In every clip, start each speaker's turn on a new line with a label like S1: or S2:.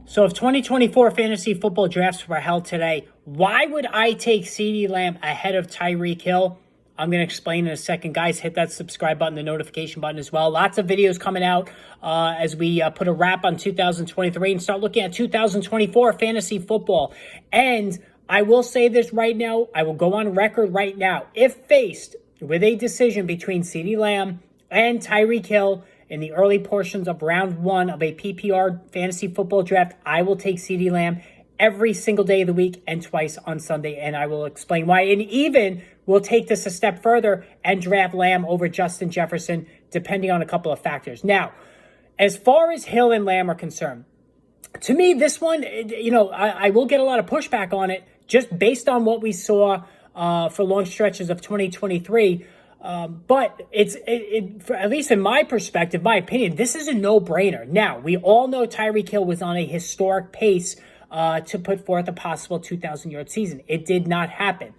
S1: So if 2024 fantasy football drafts were held today, why would I take CeeDee Lamb ahead of Tyreek Hill? I'm going to explain in a second. Guys, hit that subscribe button, the notification button as well. Lots of videos coming out as we put a wrap on 2023 and start looking at 2024 fantasy football. And I will say this right now. I will go on record right now. If faced with a decision between CeeDee Lamb and Tyreek Hill in the early portions of round one of a PPR fantasy football draft, I will take CeeDee Lamb every single day of the week and twice on Sunday, and I will explain why. And even we'll take this a step further and draft Lamb over Justin Jefferson, depending on a couple of factors. Now, as far as Hill and Lamb are concerned, to me, this one, I will get a lot of pushback on it just based on what we saw for long stretches of 2023. But for, at least in my perspective, my opinion, this is a no-brainer. Now, we all know Tyreek Hill was on a historic pace to put forth a possible 2,000-yard season. It did not happen.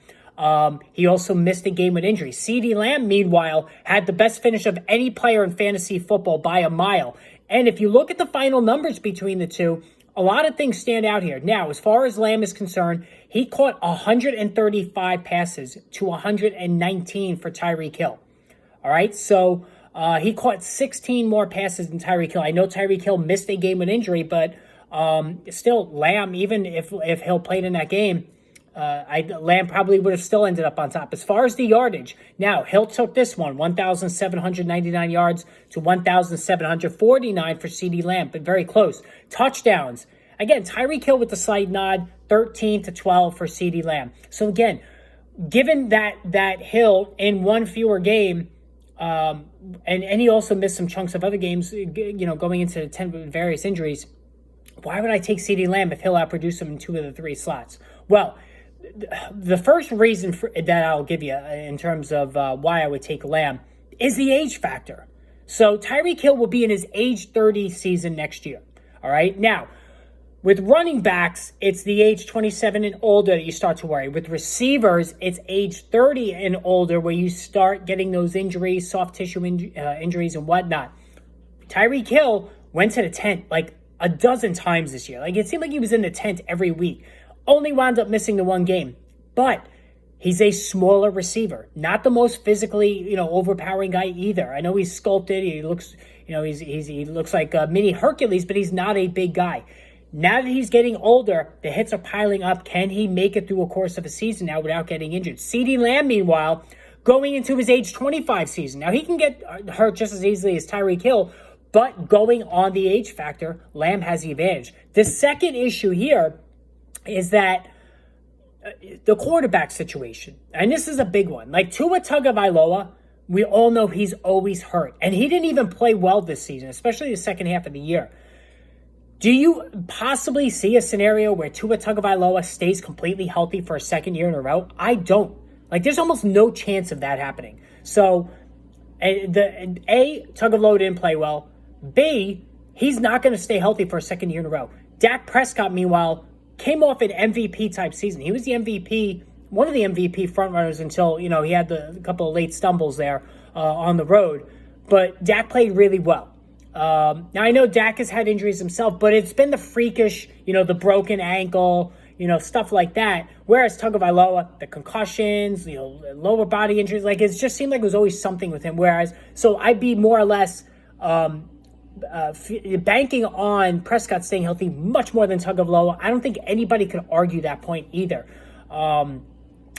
S1: He also missed a game with injury. CeeDee Lamb, meanwhile, had the best finish of any player in fantasy football by a mile. And if you look at the final numbers between the two, a lot of things stand out here. Now, as far as Lamb is concerned, he caught 135 passes to 119 for Tyreek Hill. All right, so he caught 16 more passes than Tyreek Hill. I know Tyreek Hill missed a game with injury, but still, Lamb, even if Hill played in that game, Lamb probably would have still ended up on top. As far as the yardage, now, Hill took this one, 1,799 yards to 1,749 for CeeDee Lamb, but very close. Touchdowns, again, Tyreek Hill with the slight nod, 13 to 12 for CeeDee Lamb. So again, given that Hill in one fewer game, and he also missed some chunks of other games, going into the 10 with various injuries, why would I take CeeDee Lamb if Hill outproduced him in two of the three slots? Well, the first reason that I'll give you in terms of why I would take Lamb is the age factor. So Tyreek Hill will be in his age 30 season next year. All right. Now, with running backs, it's the age 27 and older that you start to worry. With receivers, it's age 30 and older where you start getting those injuries, soft tissue injuries and whatnot. Tyreek Hill went to the tent like a dozen times this year. Like, it seemed like he was in the tent every week. Only wound up missing the one game. But he's a smaller receiver. Not the most physically, overpowering guy either. I know he's sculpted. He looks, he looks like a mini Hercules, but he's not a big guy. Now that he's getting older, the hits are piling up. Can he make it through a course of a season now without getting injured? CeeDee Lamb, meanwhile, going into his age 25 season. Now, he can get hurt just as easily as Tyreek Hill, but going on the age factor, Lamb has the advantage. The second issue here is that the quarterback situation, and this is a big one. Like Tua Tagovailoa, we all know he's always hurt, and he didn't even play well this season, especially the second half of the year. Do you possibly see a scenario where Tua Tagovailoa stays completely healthy for a second year in a row? I don't. Like, there's almost no chance of that happening. So, Tagovailoa didn't play well. B, he's not going to stay healthy for a second year in a row. Dak Prescott, meanwhile, came off an MVP-type season. He was the MVP, one of the MVP frontrunners until, he had a couple of late stumbles there on the road. But Dak played really well. Now, I know Dak has had injuries himself, but it's been the freakish, the broken ankle, stuff like that. Whereas Tagovailoa, the concussions, lower body injuries, like, it just seemed like it was always something with him. So I'd be more or less banking on Prescott staying healthy much more than Tagovailoa. I don't think anybody could argue that point either.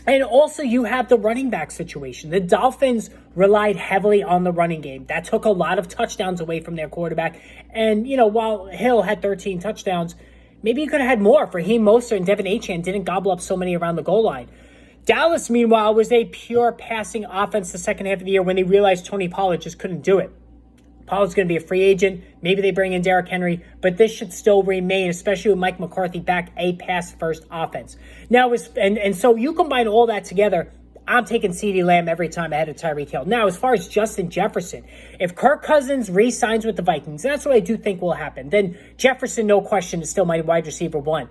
S1: And also, you have the running back situation. The Dolphins relied heavily on the running game. That took a lot of touchdowns away from their quarterback. And, while Hill had 13 touchdowns, maybe he could have had more. Raheem Mostert and Devin Achane didn't gobble up so many around the goal line. Dallas, meanwhile, was a pure passing offense the second half of the year when they realized Tony Pollard just couldn't do it. Pollard's going to be a free agent. Maybe they bring in Derrick Henry, but this should still remain, especially with Mike McCarthy back, a pass-first offense. Now, so you combine all that together, I'm taking CeeDee Lamb every time ahead of Tyreek Hill. Now, as far as Justin Jefferson, if Kirk Cousins re-signs with the Vikings, that's what I do think will happen, then Jefferson, no question, is still my wide receiver one.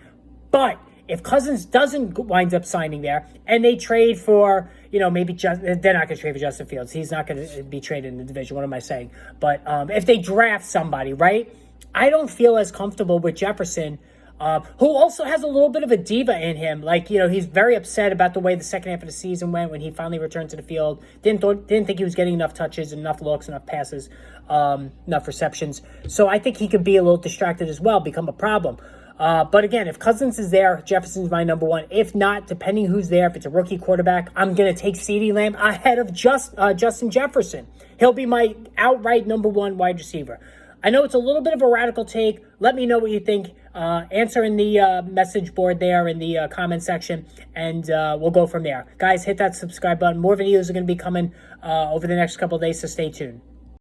S1: But if Cousins doesn't wind up signing there and they trade for, maybe they're not going to trade for Justin Fields. He's not going to be traded in the division. What am I saying? But if they draft somebody, right? I don't feel as comfortable with Jefferson, who also has a little bit of a diva in him. Like, he's very upset about the way the second half of the season went when he finally returned to the field. Didn't think he was getting enough touches, enough looks, enough passes, enough receptions. So I think he could be a little distracted as well, become a problem. But again, if Cousins is there, Jefferson's my number one. If not, depending who's there, if it's a rookie quarterback, I'm going to take CeeDee Lamb ahead of Justin Jefferson. He'll be my outright number one wide receiver. I know it's a little bit of a radical take. Let me know what you think. Answer in the message board there in the comment section, and we'll go from there. Guys, hit that subscribe button. More videos are going to be coming over the next couple of days, so stay tuned.